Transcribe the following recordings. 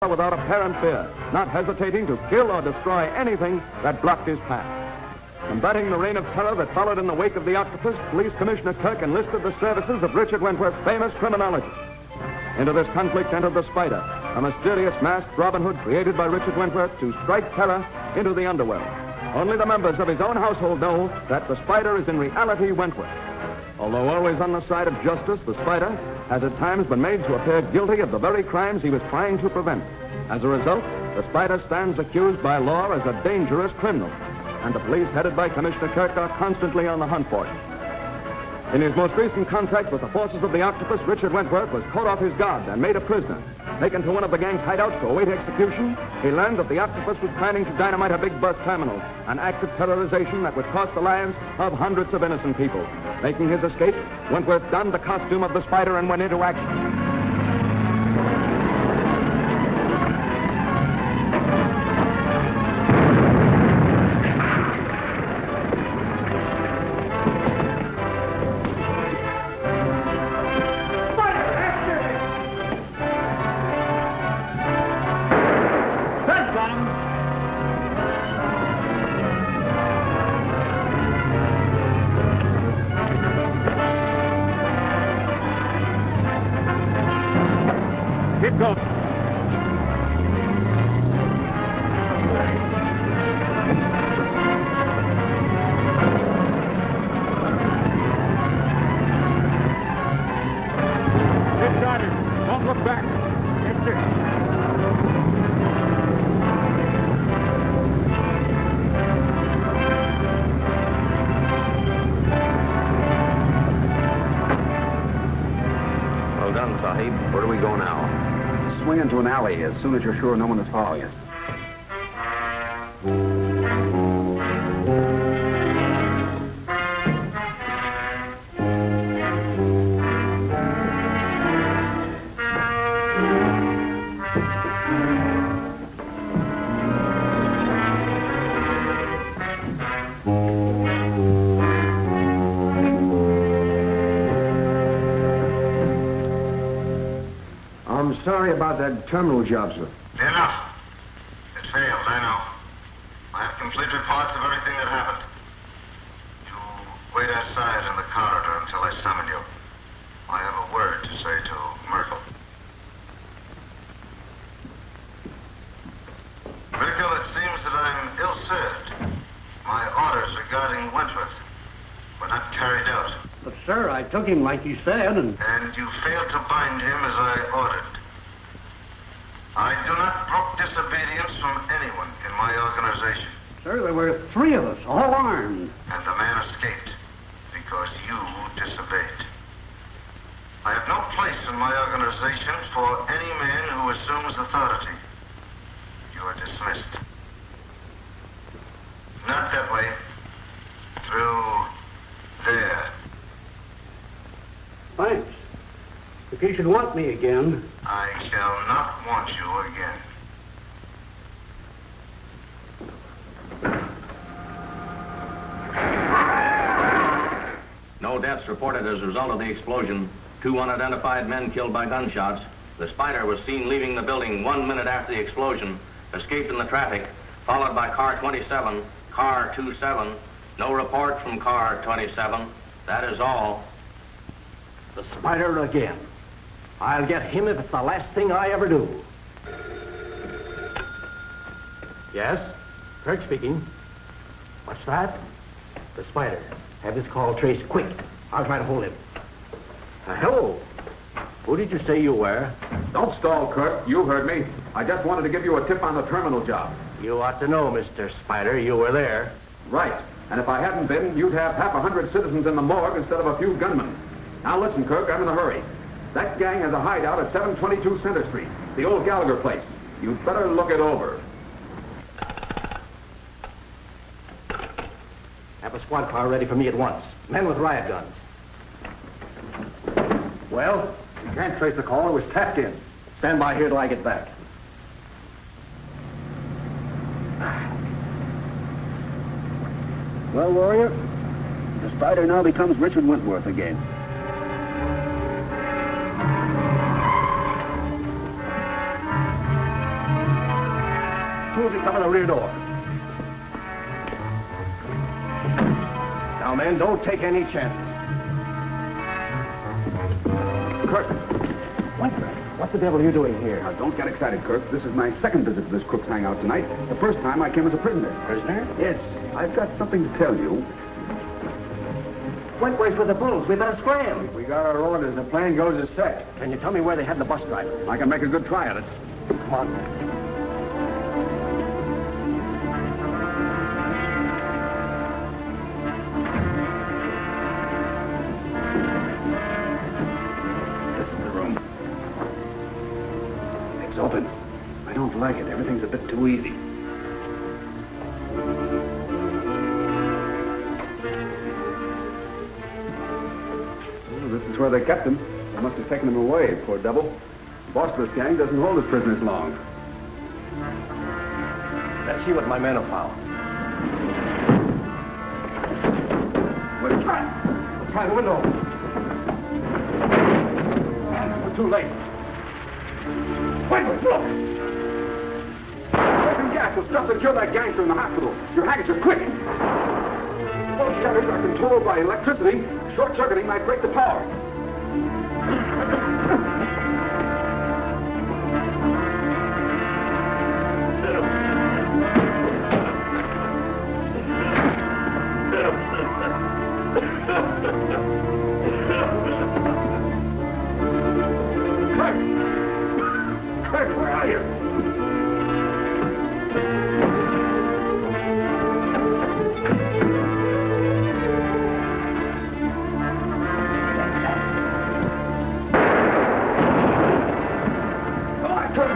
without apparent fear, not hesitating to kill or destroy anything that blocked his path. Combating the reign of terror that followed in the wake of the octopus, Police Commissioner Kirk enlisted the services of Richard Wentworth, famous criminologist. Into this conflict entered the Spider, a mysterious masked Robin Hood created by Richard Wentworth to strike terror into the underworld. Only the members of his own household know that the Spider is in reality Wentworth. Although always on the side of justice, the Spider has at times been made to appear guilty of the very crimes he was trying to prevent. As a result, the Spider stands accused by law as a dangerous criminal, and the police headed by Commissioner Kirk are constantly on the hunt for him. In his most recent contact with the forces of the octopus, Richard Wentworth was caught off his guard and made a prisoner. Taken to one of the gang's hideouts to await execution, he learned that the octopus was planning to dynamite a big bus terminal, an act of terrorization that would cost the lives of hundreds of innocent people. Making his escape, Wentworth donned the costume of the Spider and went into action. Keep going. Get started. Don't look back. Yes, sir. Well done, Sahib. Where do we go now? Swing into an alley as soon as you're sure no one is following us. I'm sorry about that terminal job, sir. Enough. It failed, I know. I have complete reports of everything that happened. You wait outside in the corridor until I summon you. I have a word to say to Merkel. Merkel, it seems that I'm ill-served. My orders regarding Wentworth were not carried out. But, sir, I took him like you said, and you failed to bind him as I ordered. I do not brook disobedience from anyone in my organization. sir, there were three of us, all armed. And the man escaped because you disobeyed. I have no place in my organization for any man who assumes authority. You are dismissed. Not that way. Through there. Thanks. If you should want me again... I shall not want you again. No deaths reported as a result of the explosion. 2 unidentified men killed by gunshots. The Spider was seen leaving the building 1 minute after the explosion, escaped in the traffic, followed by car 27, car 27. No report from car 27. That is all. The Spider again. I'll get him if it's the last thing I ever do. Yes? Kirk speaking. What's that? The Spider. Have this call traced quick. I'll try to hold him. Hello. Who did you say you were? Don't stall, Kirk. You heard me. I just wanted to give you a tip on the terminal job. You ought to know, Mr. Spider. You were there. Right. And if I hadn't been, you'd have 100 citizens in the morgue instead of a few gunmen. Now listen, Kirk, I'm in a hurry. That gang has a hideout at 722 Center Street, the old Gallagher place. You'd better look it over. Have a squad car ready for me at once. Men with riot guns. Well, you can't trace the call. It was tapped in. Stand by here till I get back. Well, Warrior, the Spider now becomes Richard Wentworth again. soon as we come in the rear door. Now, men, don't take any chances. Kirk. What the devil are you doing here? Now, don't get excited, Kirk. This is my second visit to this Crook's hangout tonight. The first time I came as a prisoner. Prisoner? Yes. I've got something to tell you. Wentworth's with the bulls. We better scram. We got our orders. The plan goes as set. Can you tell me where they had the bus driver? I can make a good try at it. Come on. Open. I don't like it. Everything's a bit too easy. Well, this is where they kept him. They must have taken him away, poor devil. The boss of this gang doesn't hold his prisoners long. Let's see what my men have found. Let's try the window. We're too late. Wentworth, look! Poison gas will stuff to kill that gangster in the hospital. Your handkerchief, quick! Those shutters are controlled by electricity. Short-circuiting might break the power. Where are you? Come on, come.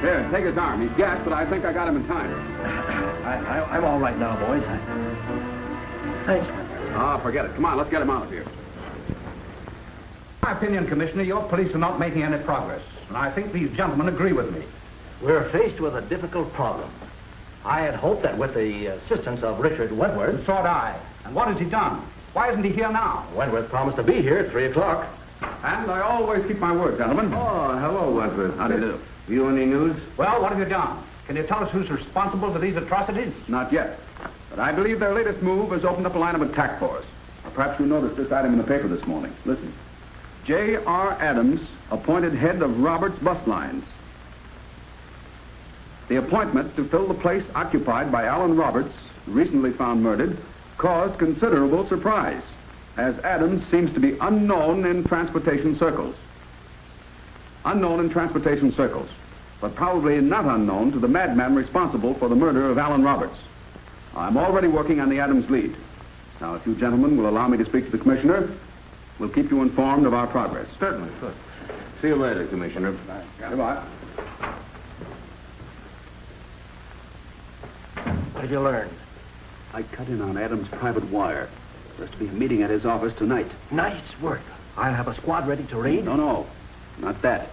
Here, take his arm. He's gassed, but I think I got him in time. I'm all right now, boys. Thanks. Oh, forget it. Come on, let's get him out of here. In my opinion, Commissioner, your police are not making any progress. And I think these gentlemen agree with me. We're faced with a difficult problem. I had hoped that with the assistance of Richard Wentworth... And so had I. And what has he done? Why isn't he here now? Wentworth promised to be here at 3 o'clock. And I always keep my word, gentlemen. Oh, hello, Wentworth. How do you do? You any news? Well, what have you done? Can you tell us who's responsible for these atrocities? Not yet. But I believe their latest move has opened up a line of attack for us. Or perhaps you noticed this item in the paper this morning. Listen. J.R. Adams, appointed head of Roberts Bus Lines. The appointment to fill the place occupied by Alan Roberts, recently found murdered, caused considerable surprise, as Adams seems to be unknown in transportation circles. Unknown in transportation circles, but probably not unknown to the madman responsible for the murder of Alan Roberts. I'm already working on the Adams lead. Now, if you gentlemen will allow me to speak to the commissioner, we'll keep you informed of our progress. Certainly, good. See you later, Commissioner. Goodbye. What did you learn? I cut in on Adams' private wire. There's to be a meeting at his office tonight. Nice work. I'll have a squad ready to raid. No, not that.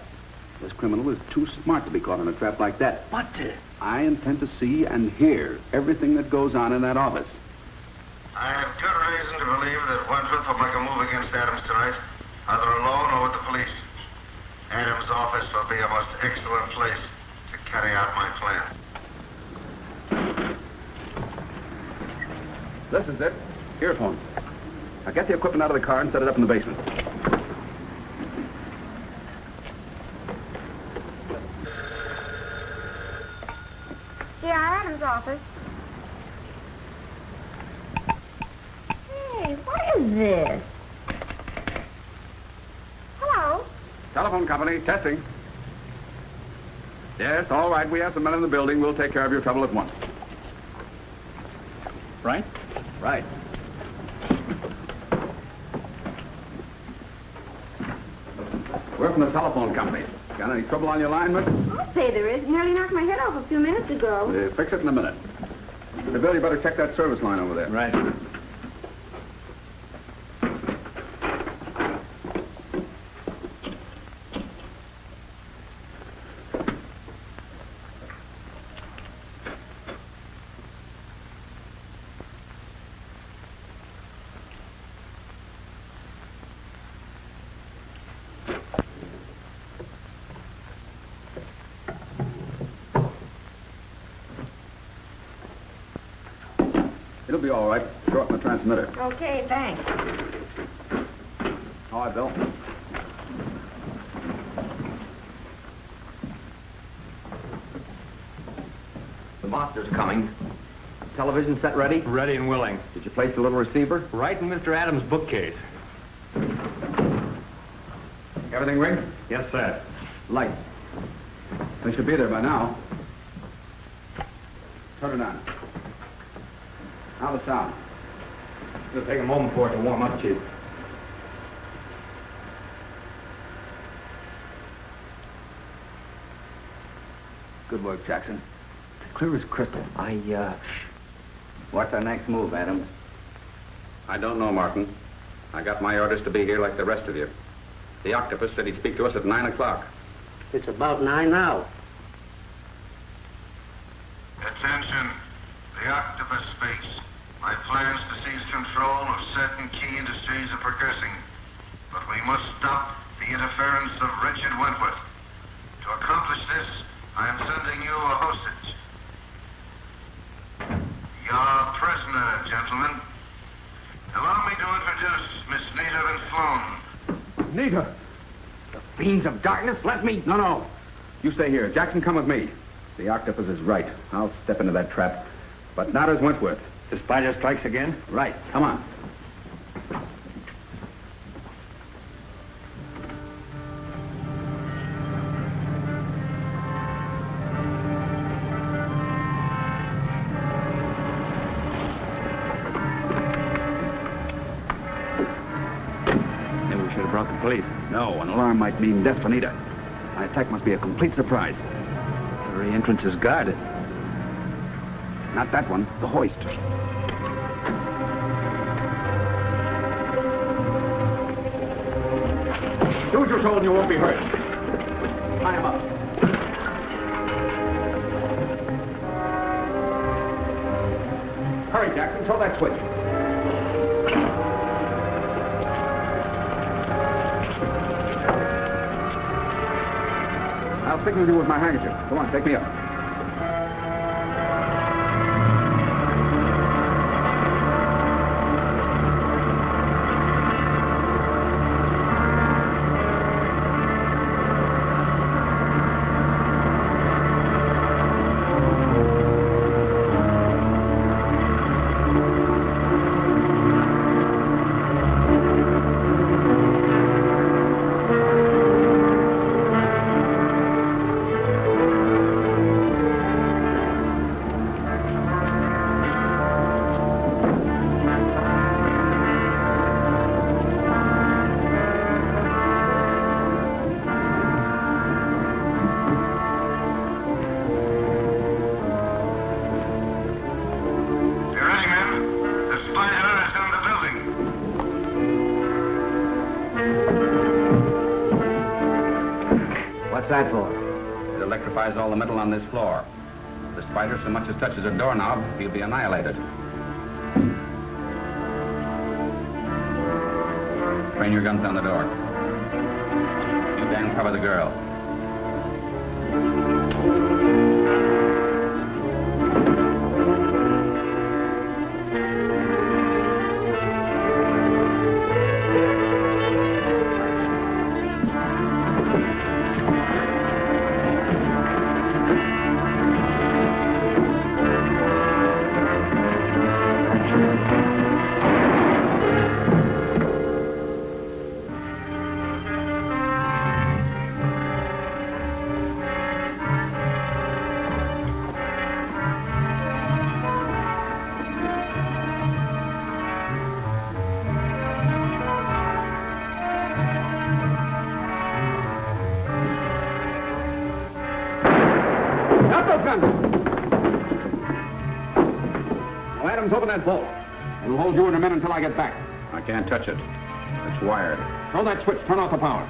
This criminal is too smart to be caught in a trap like that. What? I intend to see and hear everything that goes on in that office. I have good reason to believe that Wentworth will make a move against Adams tonight, either alone or with the police. Adams' office will be a most excellent place to carry out my plan. This is it. Earphone. Now get the equipment out of the car and set it up in the basement. Yeah, Adam's office. Hey, what is this? Hello? Telephone company, testing. Yes, all right. We have some men in the building. We'll take care of your trouble at once. Right? Right. We're from the telephone company. Got any trouble on your line, miss? I'll say there is. Nearly knocked my head off a few minutes ago. Fix it in a minute. Bill, you better check that service line over there. Right. It'll be all right. Shorten the transmitter. Okay, thanks. All right, Bill. The monster's coming. Television set ready? Ready and willing. Did you place the little receiver? Right in Mr. Adams' bookcase. Everything rigged? Yes, sir. Lights. They should be there by now. Turn it on. Now the sound. It'll take a moment for it to warm up, Chief. Good work, Jackson. Clear as crystal. What's our next move, Adams? I don't know, Martin. I got my orders to be here like the rest of you. The octopus said he'd speak to us at 9 o'clock. It's about 9 now. Attention. The octopus speaks. My plans to seize control of certain key industries are progressing. But we must stop the interference of Richard Wentworth. To accomplish this, I am sending you a hostage. Your prisoner, gentlemen. Allow me to introduce Miss Nita Van Sloan. Nita! The fiends of darkness, let me... No. You stay here. Jackson, come with me. The octopus is right. I'll step into that trap. But not as Wentworth. The spider strikes again? Right. Come on. Maybe we should have brought the police. No, an alarm might mean death for Nita. My attack must be a complete surprise. The very entrance is guarded. Not that one. The hoist. Do as you're told and you won't be hurt. Tie him up. Hurry, Jackson. Throw that switch. I'll signal you with my handkerchief. Come on, take me up. What's that for? It electrifies all the metal on this floor. If the spider so much as touches a doorknob, he'll be annihilated. Train your guns on the door. You Dan cover the girl. Now, Adams, open that bolt. It'll hold you in a minute until I get back. I can't touch it. It's wired. Throw that switch. Turn off the power.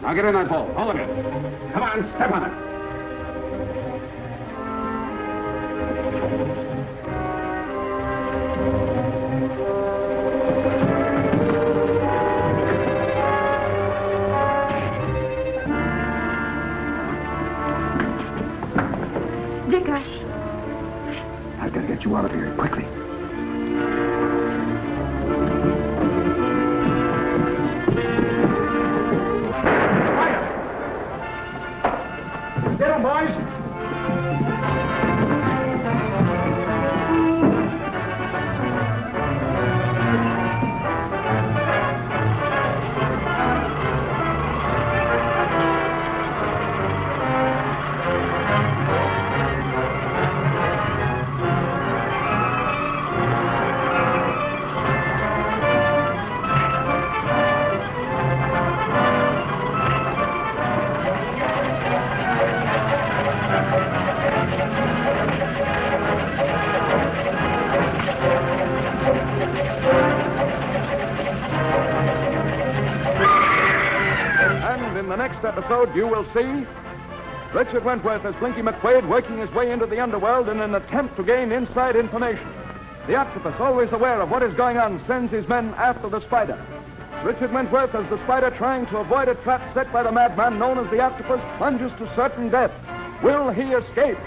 Now get in that bolt. Hold it. Come on, step on it. Gosh. I've got to get you out of here quickly. Get him, boys. And in the next episode, you will see Richard Wentworth as Blinky McQuaid working his way into the underworld in an attempt to gain inside information. The octopus, always aware of what is going on, sends his men after the spider. Richard Wentworth, as the spider trying to avoid a trap set by the madman known as the octopus, plunges to certain death. Will he escape?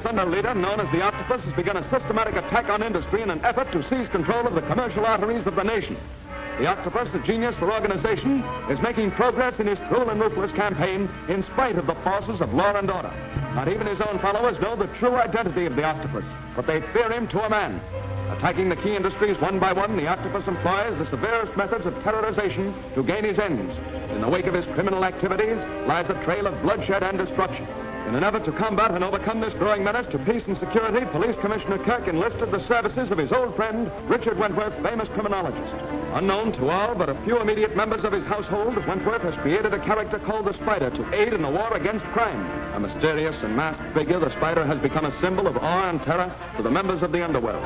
Under leader known as the Octopus has begun a systematic attack on industry in an effort to seize control of the commercial arteries of the nation. The Octopus, a genius for organization, is making progress in his cruel and ruthless campaign in spite of the forces of law and order. Not even his own followers know the true identity of the Octopus, but they fear him to a man. Attacking the key industries one by one, the Octopus employs the severest methods of terrorization to gain his ends. In the wake of his criminal activities lies a trail of bloodshed and destruction. In an effort to combat and overcome this growing menace to peace and security, Police Commissioner Kirk enlisted the services of his old friend, Richard Wentworth, famous criminologist. Unknown to all but a few immediate members of his household, Wentworth has created a character called the Spider to aid in the war against crime. A mysterious and masked figure, the Spider has become a symbol of awe and terror to the members of the underworld.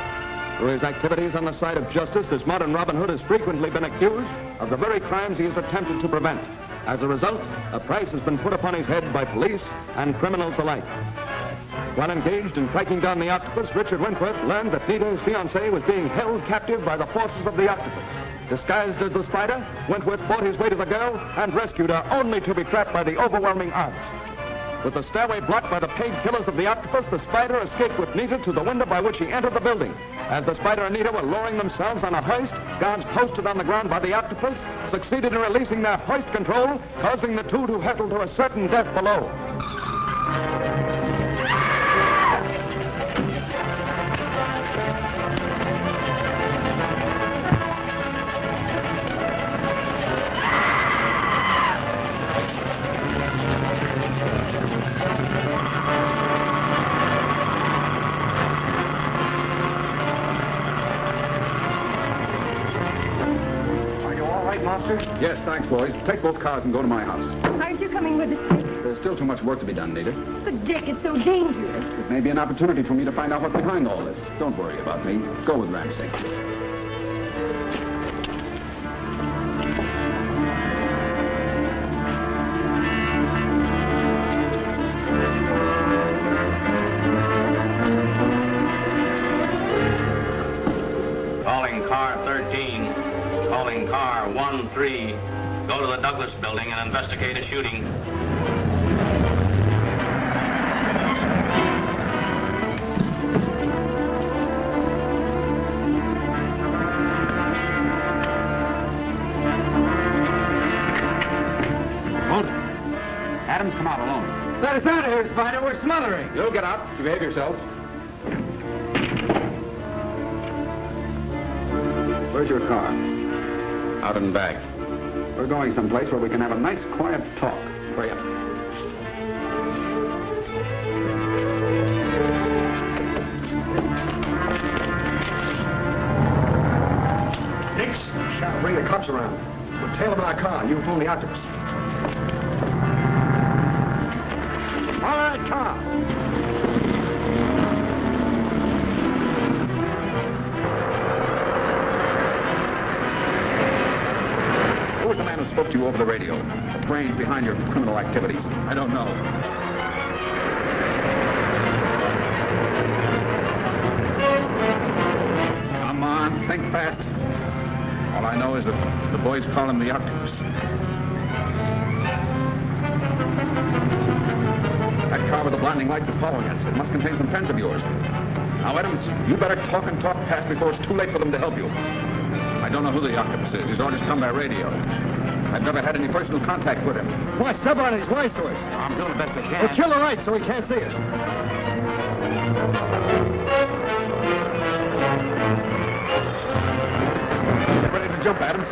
Through his activities on the side of justice, this modern Robin Hood has frequently been accused of the very crimes he has attempted to prevent. As a result, a price has been put upon his head by police and criminals alike. While engaged in tracking down the Octopus, Richard Wentworth learned that Nita, his fiancée, was being held captive by the forces of the Octopus. Disguised as the Spider, Wentworth fought his way to the girl and rescued her, only to be trapped by the overwhelming odds. With the stairway blocked by the paid killers of the Octopus, the Spider escaped with Nita to the window by which he entered the building. As the Spider and Nita were lowering themselves on a hoist, guards posted on the ground by the Octopus succeeded in releasing their hoist control, causing the two to hurtle to a certain death below. right, Monster? Yes, thanks, boys. Take both cars and go to my house. Aren't you coming with us, Dick? There's still too much work to be done, Nita. But, Dick, it's so dangerous. It may be an opportunity for me to find out what's behind all this. Don't worry about me. Go with Ramsey. Calling car 13. Calling car 13. Go to the Douglas building and investigate a shooting. Hold it. Adams, come out alone. Let us out of here, Spider. We're smothering. You'll get out. You behave yourselves. Where's your car? Out in back. We're going someplace where we can have a nice, quiet talk. Hurry up. Nix, shall bring the cops around. We'll tail them in our car, and you phone the octopus. Follow that car. Who was the man who spoke to you over the radio? The brains behind your criminal activities? I don't know. Come on, think fast. All I know is that the boys call him the octopus. That car with the blinding lights is following us. It must contain some friends of yours. Now, Adams, you better talk and talk fast before it's too late for them to help you. I don't know who the octopus is. His orders come by radio. I've never had any personal contact with him. Why, step on it. He's wise to us. I'm doing the best I can. We'll kill the lights so he can't see us. Get ready to jump, Adams.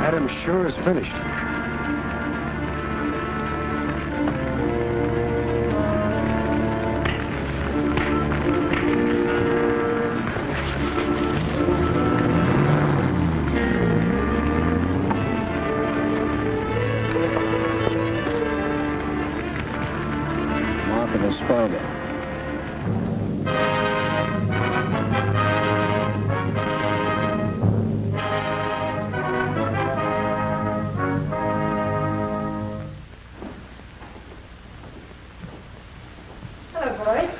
Adam sure is finished. Mark of the spider.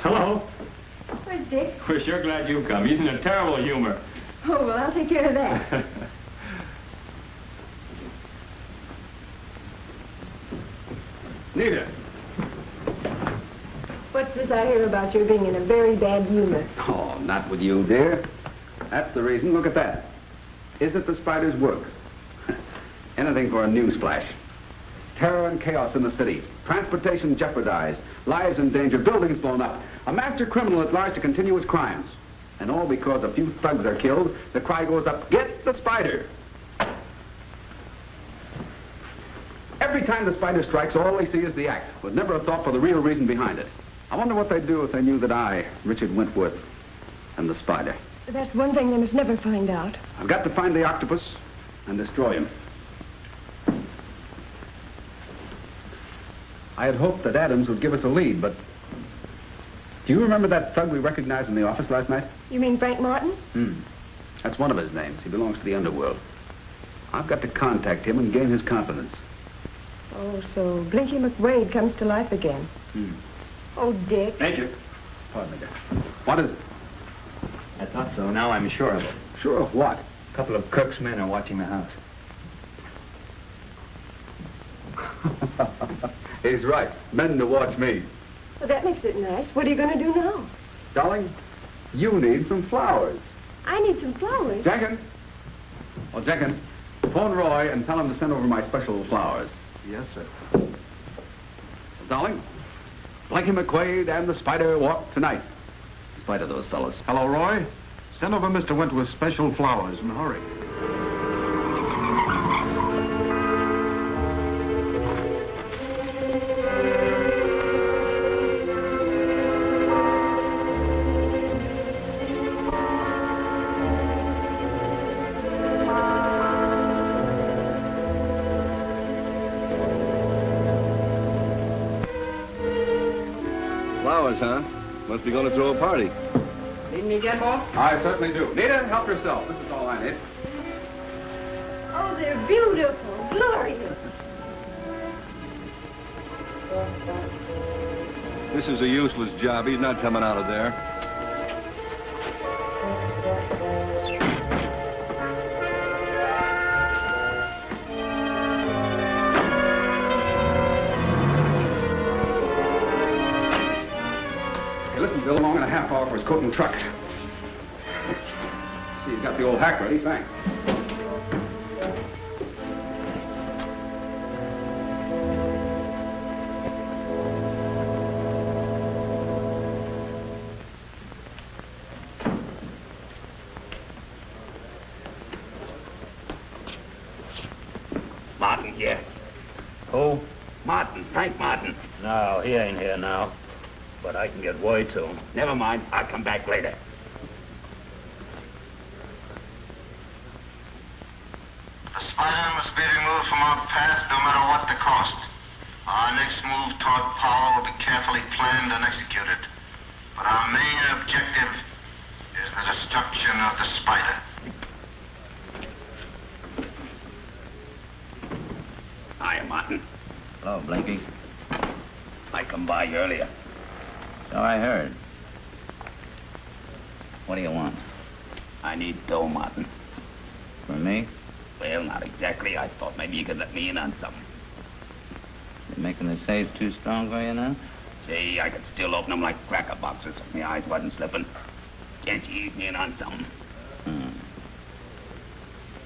Hello. Where's Dick? We're sure glad you've come. He's in a terrible humor. Oh, well, I'll take care of that. Nita. What's this I hear about you being in a very bad humor? Oh, not with you, dear. That's the reason. Look at that. Is it the spider's work? Anything for a news flash. Terror and chaos in the city. Transportation jeopardized. Lives in danger. Buildings blown up. A master criminal at large to continue his crimes. And all because a few thugs are killed, the cry goes up, get the spider! Every time the spider strikes, all they see is the act, with never a thought for the real reason behind it. I wonder what they'd do if they knew that I, Richard Wentworth, am the spider. That's one thing they must never find out. I've got to find the octopus and destroy him. I had hoped that Adams would give us a lead, but... Do you remember that thug we recognized in the office last night? You mean Frank Martin? That's one of his names. He belongs to the underworld. I've got to contact him and gain his confidence. Oh, so Blinky McWade comes to life again. Oh, Dick. Major. Pardon me, Dick. What is it? I thought so. Now I'm sure of it. Sure of what? A couple of Kirk's men are watching the house. He's right. Men to watch me. Well, that makes it nice. What are you going to do now? Darling, You need some flowers. I need some flowers. Jenkins. Oh, Jenkins, phone Roy and tell him to send over my special flowers. Yes, sir. Darling, Blanky McQuaid and the Spider walk tonight. In spite of those fellas. Hello, Roy. Send over Mr. Wentworth's special flowers in a hurry. Flowers, huh? Must be going to throw a party. Need me again, boss? I certainly do. Nita, help yourself. This is all I need. Oh, they're beautiful, glorious. This is a useless job. He's not coming out of there. Hey, listen, Bill, long and a half hour for his coat and truck. See, you've got the old hack ready. Thanks. Martin here. Who? Martin, Frank Martin. No, he ain't here now. But I can get word to him. Never mind, I'll come back later. The Spider must be removed from our path no matter what the cost. Our next move toward power will be carefully planned and executed. But our main objective is the destruction of the Spider. Hiya, Martin. Hello, Blinky. I come by earlier. So I heard. What do you want? I need dough, Martin. From me? Well, not exactly. I thought maybe you could let me in on something. You making the safe too strong for you now? Say, I could still open them like cracker boxes if my eyes wasn't slipping. Can't you ease me in on something?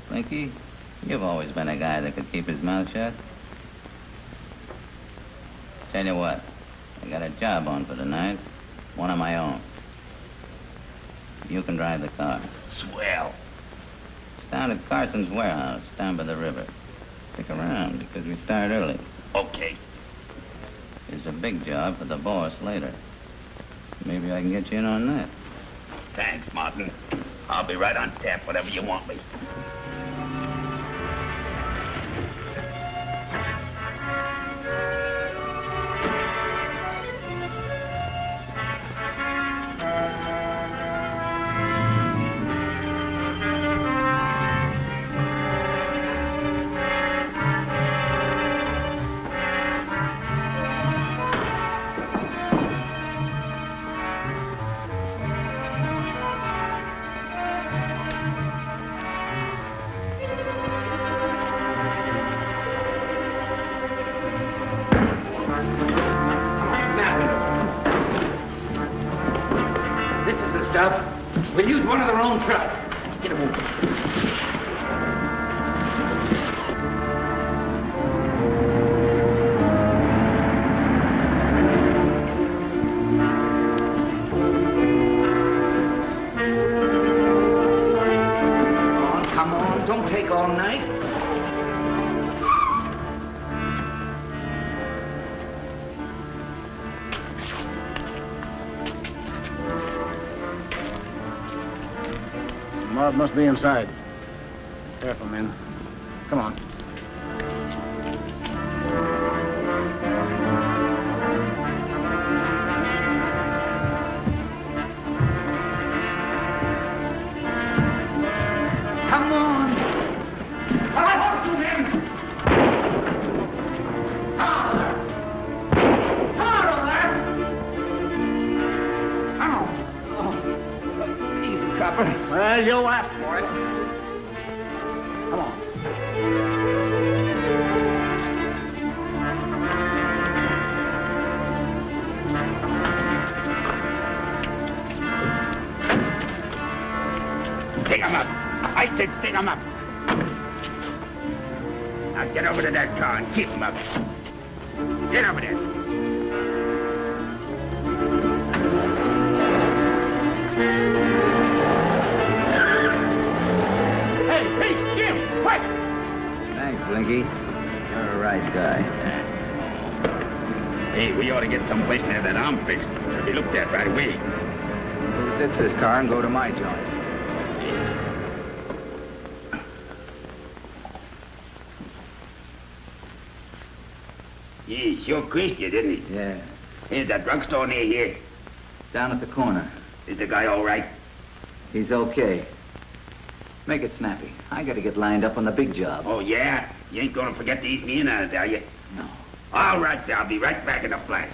Blinky, you've always been a guy that could keep his mouth shut. Tell you what, I got a job on for tonight. One of my own. You can drive the car. Swell. It's down at Carson's warehouse, down by the river. Stick around, because we start early. Okay. There's a big job for the boss later. Maybe I can get you in on that. Thanks, Martin. I'll be right on tap, whatever you want me. We'll use one of their own trucks. Get a move. Oh, come on, don't take all night. Mob must be inside. Careful, men. Come on. Come on. I want you, men. Well, you'll ask for it. Come on. Stick him up. I said stick him up. Now get over to that car and keep him up. Get over there. Hey, Jim, quick! Thanks, Blinky. You're a right guy. Hey, we ought to get someplace near that arm fixed. It'll be looked at right away. We'll ditch this car and go to my joint. He sure creased you, didn't he? Yeah. Here's that drugstore near here. Down at the corner. Is the guy all right? He's okay. Make it snappy. I gotta get lined up on the big job. Oh, yeah? You ain't gonna forget to ease me in on it, are you? No. All right, I'll be right back in a flash.